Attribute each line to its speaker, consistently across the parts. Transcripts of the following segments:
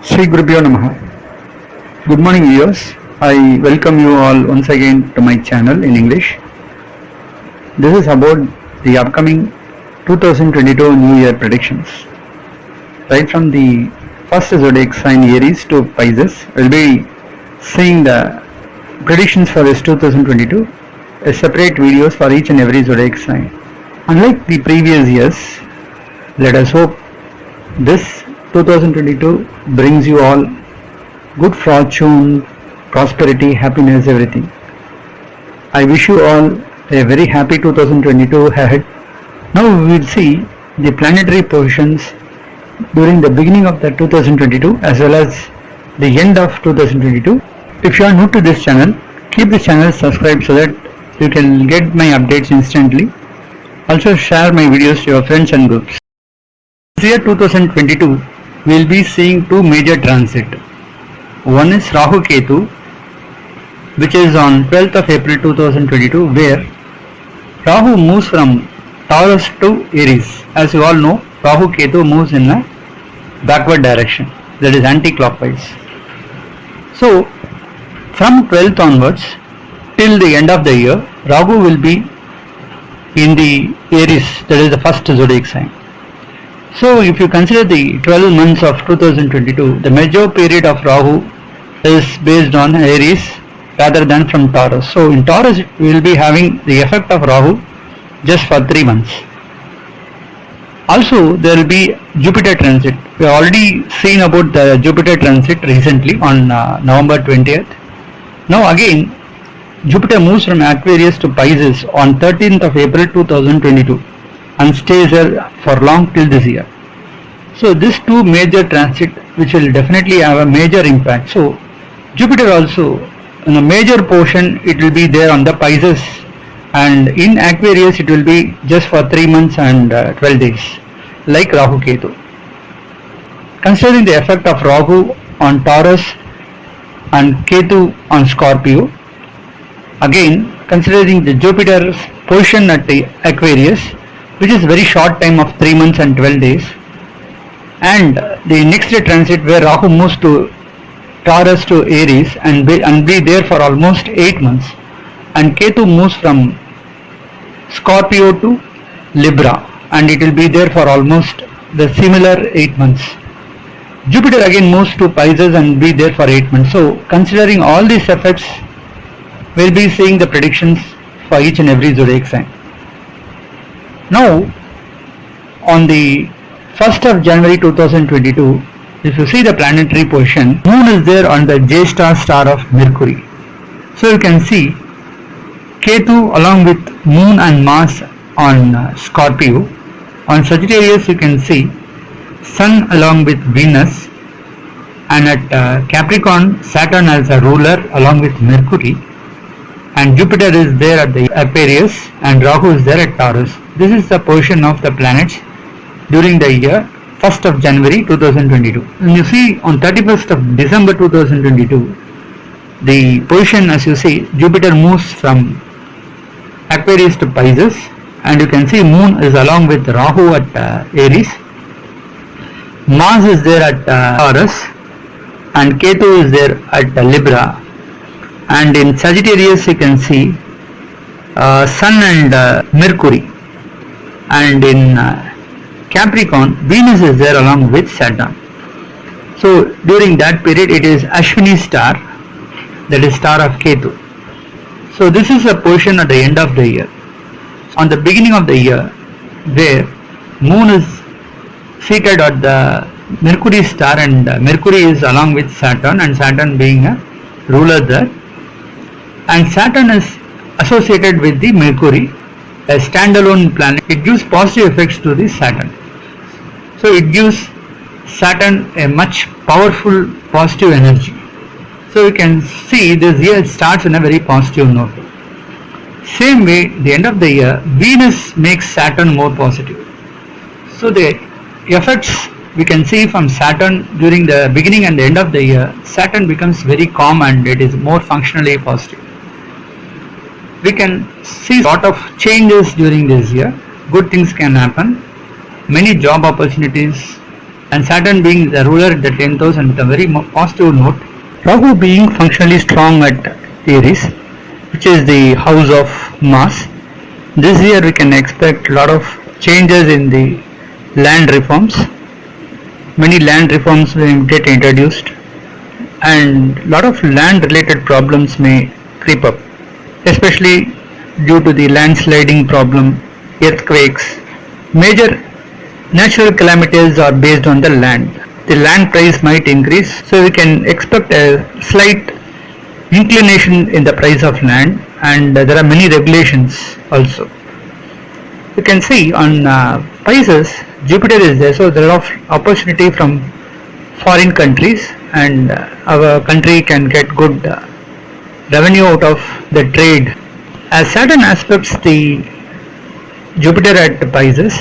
Speaker 1: Sri Gurubhyo Namaha. Good morning viewers. I welcome you all once again to my channel in English. This is about the upcoming 2022 New Year predictions. Right from the first zodiac sign Aries to Pisces, we'll be seeing the predictions for this 2022, a separate videos for each and every zodiac sign. Unlike the previous years, let us hope this 2022 brings you all good fortune, prosperity, happiness, everything. I wish you all a very happy 2022 ahead. Now we will see the planetary positions during the beginning of the 2022 as well as the end of 2022. If you are new to this channel, keep the channel subscribed so that you can get my updates instantly. Also share my videos to your friends and groups. This year 2022, we will be seeing two major transit. One is Rahu Ketu, which is on 12th of April 2022, where Rahu moves from Taurus to Aries. As you all know, Rahu Ketu moves in a backward direction, that is anti-clockwise. So, from 12th onwards till the end of the year, Rahu will be in the Aries, that is the first zodiac sign. So if you consider the 12 months of 2022, the major period of Rahu is based on Aries rather than from Taurus. So in Taurus we will be having the effect of Rahu just for 3 months. Also there will be Jupiter transit. We have already seen about the Jupiter transit recently on November 20th. Now again Jupiter moves from Aquarius to Pisces on 13th of April 2022 and stays there for long till this year. So these two major transit which will definitely have a major impact. So Jupiter also in a major portion it will be there on the Pisces, and in Aquarius it will be just for 3 months and 12 days like Rahu Ketu. Considering the effect of Rahu on Taurus and Ketu on Scorpio, again considering the Jupiter's position at the Aquarius, which is very short time of 3 months and 12 days, and the next day transit where Rahu moves to Taurus to Aries and be there for almost 8 months, and Ketu moves from Scorpio to Libra and it will be there for almost the similar 8 months. Jupiter again moves to Pisces and be there for 8 months. So considering all these effects, we'll be seeing the predictions for each and every zodiac sign. Now, on the 1st of January 2022, if you see the planetary position, Moon is there on the Jyeshtha star of Mercury. So you can see Ketu along with Moon and Mars on Scorpio. On Sagittarius you can see Sun along with Venus, and at Capricorn Saturn as a ruler along with Mercury, and Jupiter is there at the Aquarius and Rahu is there at Taurus. This is the position of the planets during the year 1st of January 2022. And you see on 31st of December 2022, the position, as you see, Jupiter moves from Aquarius to Pisces, and you can see Moon is along with Rahu at Aries, Mars is there at Taurus, and Ketu is there at Libra. And in Sagittarius you can see Sun and Mercury, and in Capricorn Venus is there along with Saturn. So during that period it is Ashwini star, that is star of Ketu. So this is a position at the end of the year. On the beginning of the year, where Moon is seated at the Mercury star and Mercury is along with Saturn, and Saturn being a ruler there, and Saturn is associated with the Mercury, a standalone planet. It gives positive effects to the Saturn. So it gives Saturn a much powerful positive energy. So you can see this year starts in a very positive note. Same way, the end of the year, Venus makes Saturn more positive. So the effects we can see from Saturn during the beginning and the end of the year, Saturn becomes very calm and it is more functionally positive. We can see a lot of changes during this year. Good things can happen. Many job opportunities and Saturn being the ruler at the 10th house and with a very positive note. Rahu being functionally strong at Aries, which is the house of Mars. This year we can expect a lot of changes in the land reforms. Many land reforms will get introduced and a lot of land related problems may creep up, especially due to the landsliding problem, earthquakes. Major natural calamities are based on the land. The land price might increase, so we can expect a slight inclination in the price of land, and there are many regulations also. You can see on Pisces, Jupiter is there, so there are a lot of opportunity from foreign countries, and our country can get good revenue out of the trade. As Saturn aspects the Jupiter at Pisces,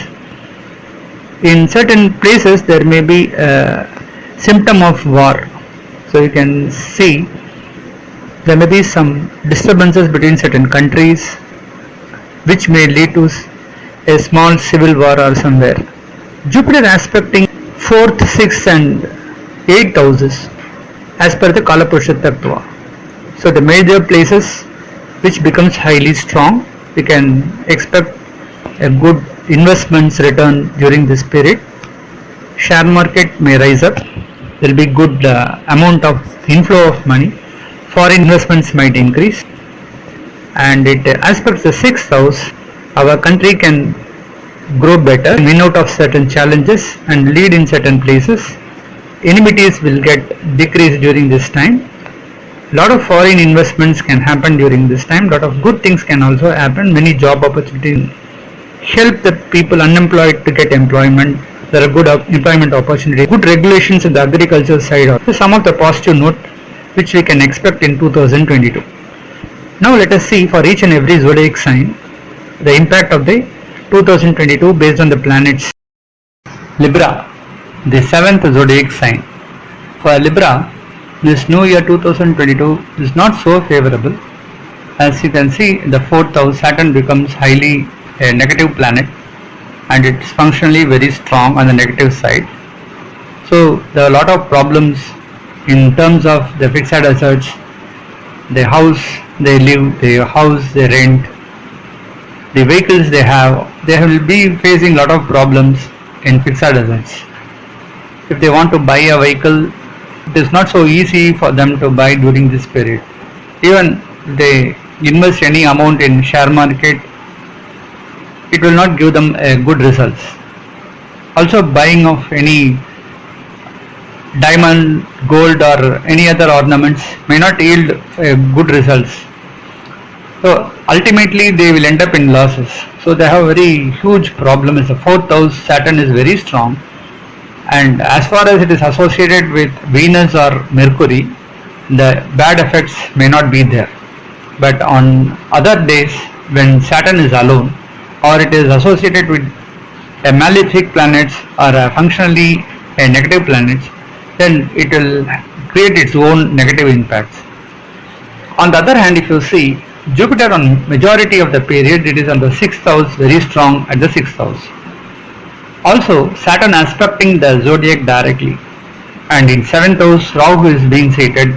Speaker 1: in certain places there may be a symptom of war. So you can see there may be some disturbances between certain countries which may lead to a small civil war or somewhere. Jupiter aspecting 4th, 6th and 8th houses as per the Kalapurusha Tattva. So the major places which becomes highly strong, we can expect a good investments return during this period. Share market may rise up, there will be good amount of inflow of money, foreign investments might increase, and it aspects the 6th house. Our country can grow better, win out of certain challenges and lead in certain places. Enmities will get decreased during this time. Lot of foreign investments can happen during this time. Lot of good things can also happen. Many job opportunities help the people unemployed to get employment. There are good employment opportunities. Good regulations in the agriculture side. So some of the positive note which we can expect in 2022. Now let us see for each and every zodiac sign the impact of the 2022 based on the planets. Libra, the 7th zodiac sign. For Libra, this new year 2022 is not so favorable. As you can see, the 4th house, Saturn becomes highly a negative planet and it's functionally very strong on the negative side. So there are a lot of problems in terms of the fixed assets, the house they live, the house they rent, the vehicles they have. They will be facing a lot of problems in fixed assets. If they want to buy a vehicle, it is not so easy for them to buy during this period. Even if they invest any amount in share market, it will not give them a good results. Also buying of any diamond, gold or any other ornaments may not yield good results. So ultimately they will end up in losses. So they have a very huge problem. It's the 4th house, Saturn is very strong, and as far as it is associated with Venus or Mercury, the bad effects may not be there. But on other days when Saturn is alone or it is associated with a malefic planets or a functionally a negative planets, then it will create its own negative impacts. On the other hand, if you see Jupiter on majority of the period, it is on the 6th house, very strong at the 6th house. Also Saturn aspecting the zodiac directly, and in 7th house Rahu is being seated,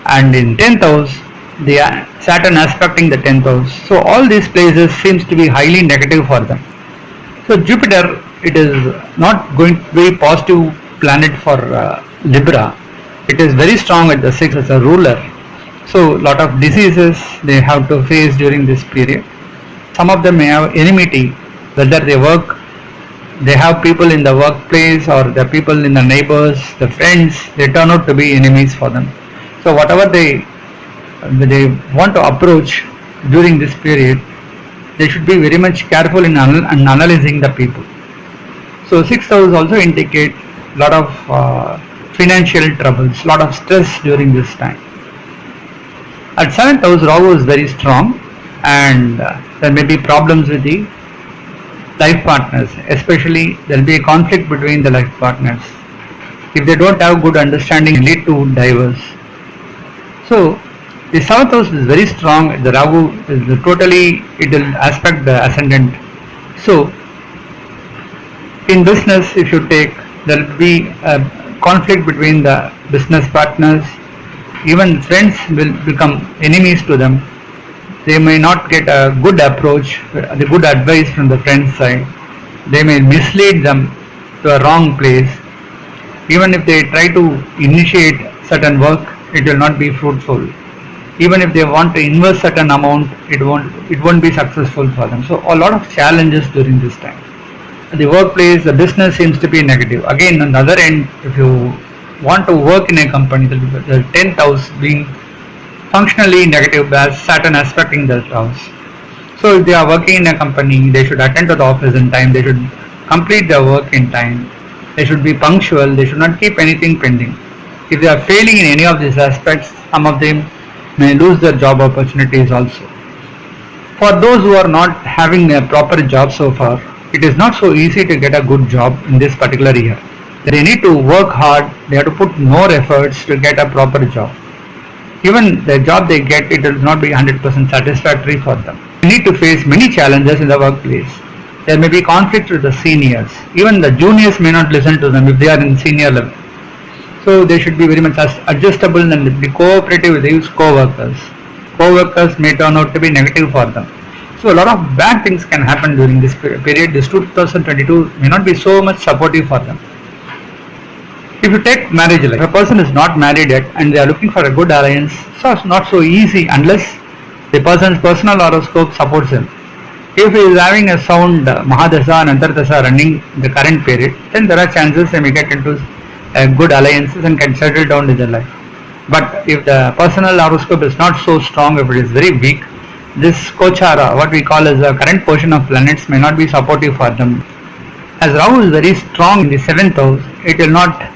Speaker 1: and in 10th house the Saturn aspecting the 10th house. So all these places seems to be highly negative for them. So Jupiter, it is not going to be positive planet for Libra. It is very strong at the 6th as a ruler. So lot of diseases they have to face during this period. Some of them may have enmity, whether they have people in the workplace or the people in the neighbors, the friends, they turn out to be enemies for them. So whatever they want to approach during this period, they should be very much careful in analyzing the people. So 6th house also indicate a lot of financial troubles, lot of stress during this time. At 7th house, Rahu is very strong, and there may be problems with the life partners, especially there will be a conflict between the life partners. If they don't have good understanding, it lead to divorce. So the 7th house is very strong, the Rahu is totally, it will aspect the ascendant. So in business, if you take, There will be a conflict between the business partners. Even friends will become enemies to them. They may not get a good approach, the good advice from the friend's side. They may mislead them to a wrong place. Even if they try to initiate certain work, it will not be fruitful. Even if they want to invest certain amount, it won't be successful for them. So a lot of challenges during this time. The workplace, the business seems to be negative. Again, on the other end, if you want to work in a company, the 10th house being functionally negative as Saturn aspecting that house. So if they are working in a company, they should attend to the office in time, they should complete their work in time, they should be punctual, they should not keep anything pending. If they are failing in any of these aspects, some of them may lose their job opportunities also. For those who are not having a proper job so far, it is not so easy to get a good job in this particular year. They need to work hard, they have to put more efforts to get a proper job. Even the job they get, it will not be 100% satisfactory for them. They need to face many challenges in the workplace. There may be conflict with the seniors. Even the juniors may not listen to them if they are in senior level. So they should be very much adjustable and be cooperative with these co-workers. Co-workers may turn out to be negative for them. So a lot of bad things can happen during this period. This 2022 may not be so much supportive for them. If you take marriage life, if a person is not married yet and they are looking for a good alliance, so it's not so easy unless the person's personal horoscope supports him. If he is having a sound Mahadasa and Antardasa running in the current period, then there are chances they may get into good alliances and can settle down in their life. But if the personal horoscope is not so strong, if it is very weak, this Kochara, what we call as the current portion of planets, may not be supportive for them. As Rahu is very strong in the 7th house, it will not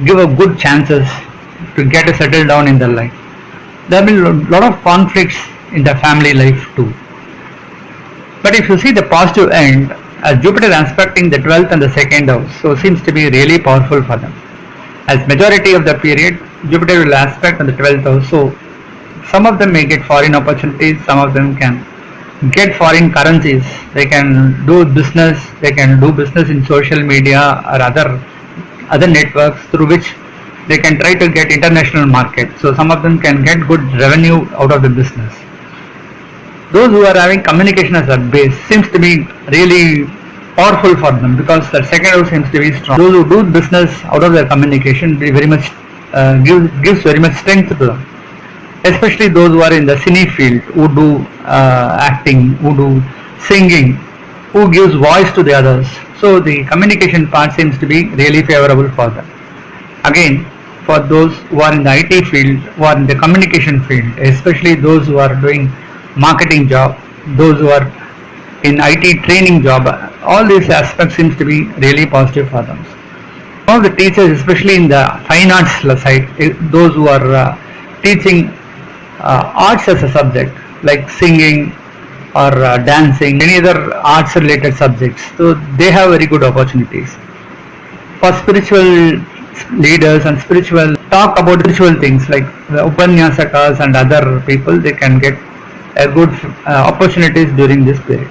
Speaker 1: give a good chances to get a settle down in their life. There will be a lot of conflicts in the family life too. But if you see the positive end, Jupiter aspecting the 12th and the 2nd house, so seems to be really powerful for them. As majority of the period, Jupiter will aspect on the 12th house, so some of them may get foreign opportunities, some of them can get foreign currencies, they can do business in social media or other networks through which they can try to get international market. So some of them can get good revenue out of the business. Those who are having communication as a base seems to be really powerful for them because the second house seems to be strong. Those who do business out of their communication very much gives very much strength to them. Especially those who are in the cine field, who do acting, who do singing, who gives voice to the others. So the communication part seems to be really favorable for them. Again, for those who are in the IT field, who are in the communication field, especially those who are doing marketing job, those who are in IT training job, all these aspects seems to be really positive for them. Some of the teachers, especially in the fine arts side, those who are teaching arts as a subject, like singing or dancing, any other arts related subjects, so they have very good opportunities. For spiritual leaders and spiritual talk about spiritual things like the Upanyasakas and other people, they can get a good opportunities during this period.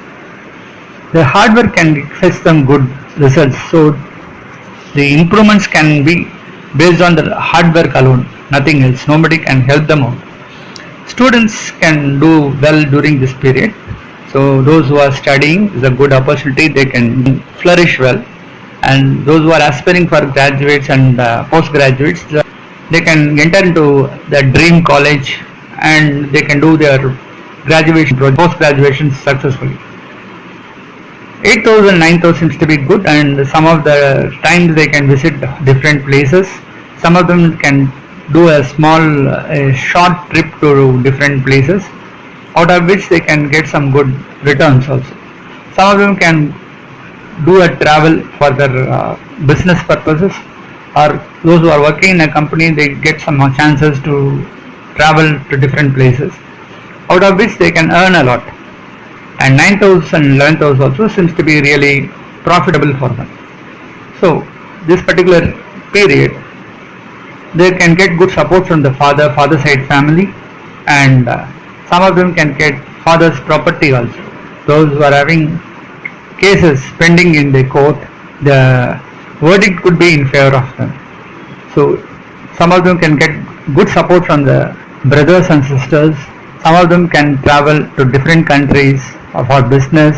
Speaker 1: The hard work can fetch some good results, so the improvements can be based on the hard work alone, nothing else. Nobody can help them out. Students can do well during this period, so those who are studying is a good opportunity, they can flourish well, and those who are aspiring for graduates and postgraduates, they can enter into the dream college and they can do their graduation, post-graduation successfully. 8th house and 9th house seems to be good, and some of the times they can visit different places. Some of them can do a short trip to different places, out of which they can get some good returns also. Some of them can do a travel for their business purposes, or those who are working in a company, they get some chances to travel to different places, out of which they can earn a lot. And 9th house and 11th house also seems to be really profitable for them. So this particular period, they can get good support from the father side family, and some of them can get father's property also. Those who are having cases pending in the court, the verdict could be in favor of them. So some of them can get good support from the brothers and sisters. Some of them can travel to different countries for business.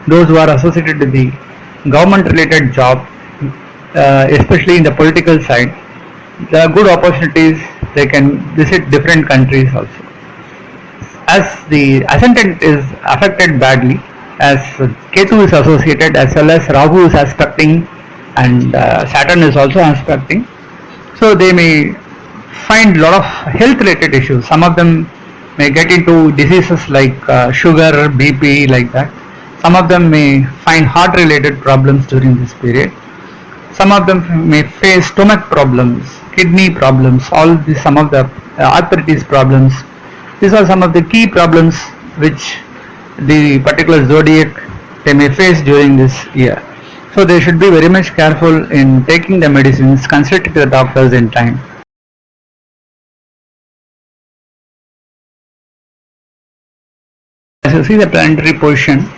Speaker 1: Those who are associated with the government related job, especially in the political side, there are good opportunities. They can visit different countries also. As the ascendant is affected badly, as Ketu is associated, as well as Rahu is aspecting, and Saturn is also aspecting, so they may find a lot of health related issues. Some of them may get into diseases like sugar, BP, like that. Some of them may find heart related problems during this period. Some of them may face stomach problems, kidney problems, all these, some of the arthritis problems. These are some of the key problems which the particular zodiac they may face during this year. So they should be very much careful in taking the medicines, consulting the doctors in time. As you see the planetary position,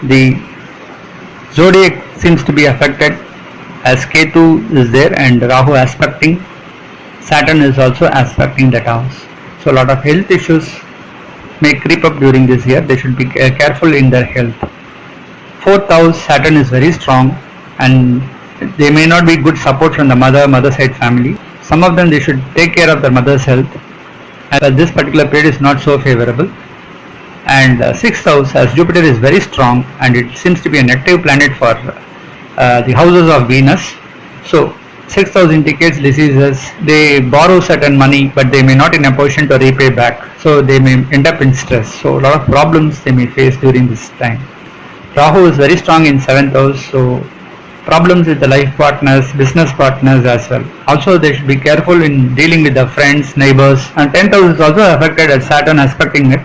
Speaker 1: the zodiac seems to be affected as Ketu is there and Rahu aspecting. Saturn is also aspecting that house. So a lot of health issues may creep up during this year. They should be careful in their health. Fourth house, Saturn is very strong, and they may not be good support from the mother side family. Some of them they should take care of their mother's health, as this particular period is not so favorable. And sixth house, as Jupiter is very strong and it seems to be a negative planet for the houses of Venus. So sixth house indicates diseases. They borrow certain money, but they may not in a position to repay back. So they may end up in stress. So a lot of problems they may face during this time. Rahu is very strong in seventh house, so problems with the life partners, business partners as well. Also they should be careful in dealing with the friends, neighbors. And 10th house is also affected as Saturn aspecting it.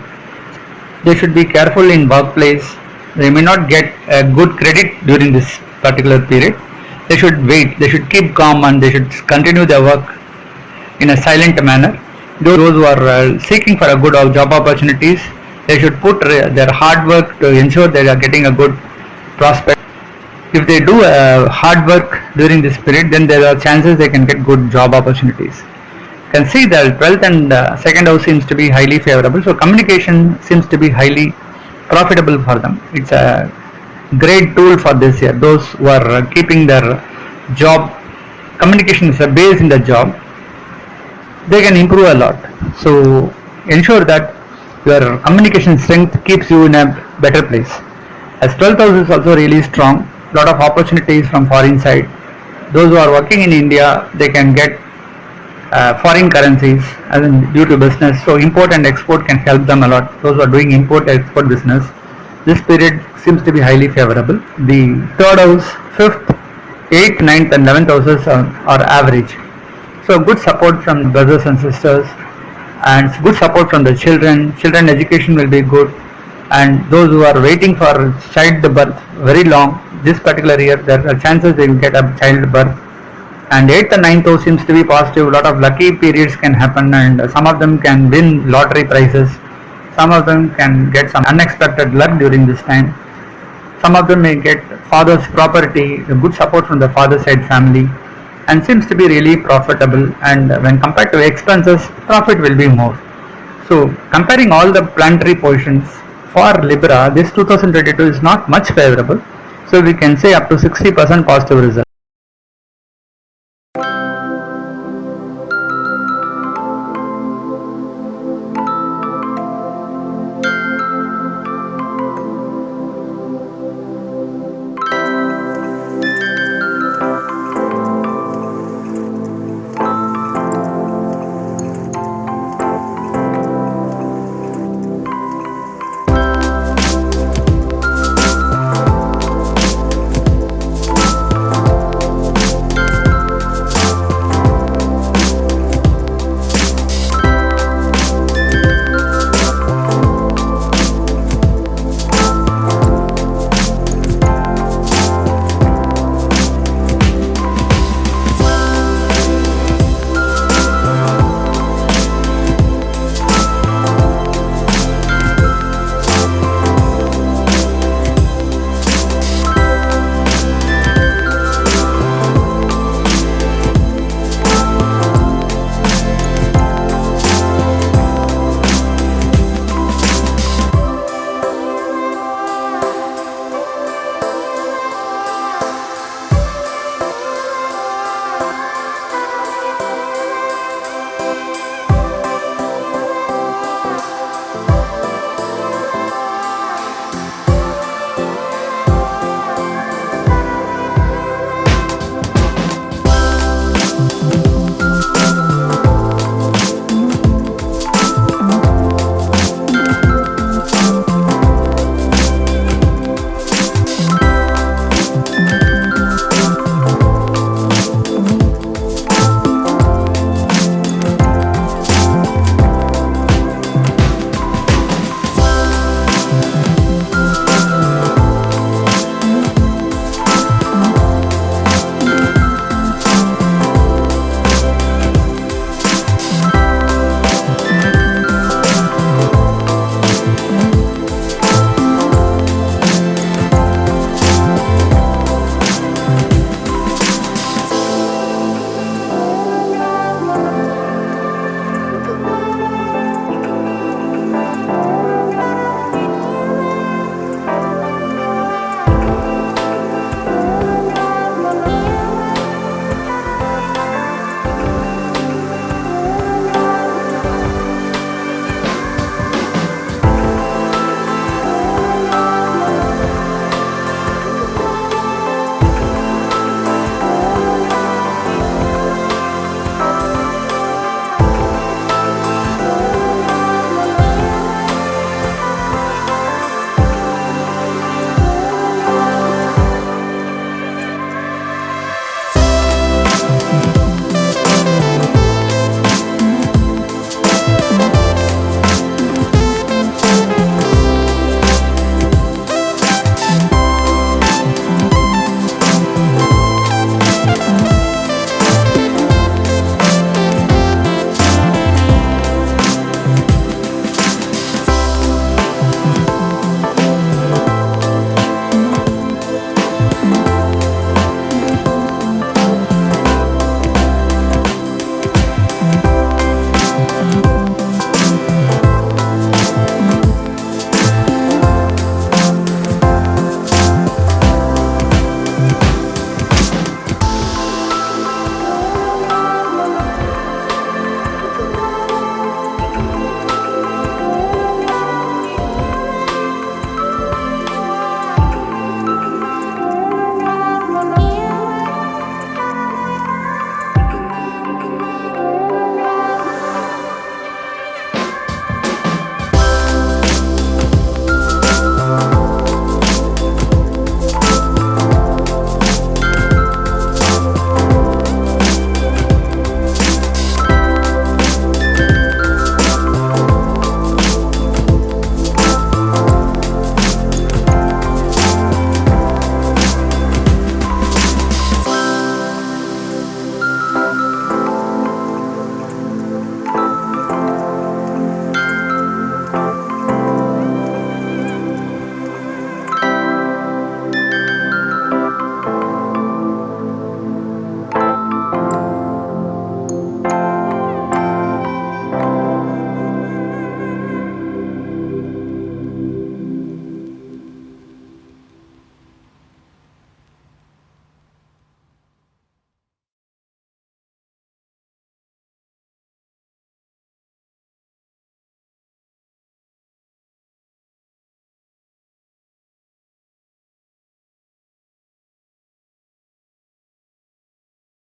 Speaker 1: They should be careful in workplace. They may not get a good credit during this particular period. They should wait, they should keep calm, and they should continue their work in a silent manner. Those who are seeking for a good job opportunities, they should put their hard work to ensure they are getting a good prospect. If they do hard work during this period, then there are chances they can get good job opportunities. You can see that 12th and second house seems to be highly favorable. So communication seems to be highly profitable for them. It's a great tool for this year. Those who are keeping their job, communication is a base in the job, they can improve a lot. So ensure that your communication strength keeps you in a better place. As 12th house is also really strong, lot of opportunities from foreign side. Those who are working in India, they can get foreign currencies as in due to business. So import and export can help them a lot. Those who are doing import and export business, this period seems to be highly favorable. The third house, 5th, 8th, 9th and 11th houses are average. So good support from brothers and sisters, and good support from the children. Children education will be good, and those who are waiting for child birth very long, this particular year there are chances they will get a child birth. And 8th and 9th house seems to be positive. A lot of lucky periods can happen, and some of them can win lottery prizes. Some of them can get some unexpected luck during this time. Some of them may get father's property, good support from the father side family, and seems to be really profitable. And when compared to expenses, profit will be more. So comparing all the planetary positions for Libra, this 2022 is not much favorable. So we can say up to 60% positive result.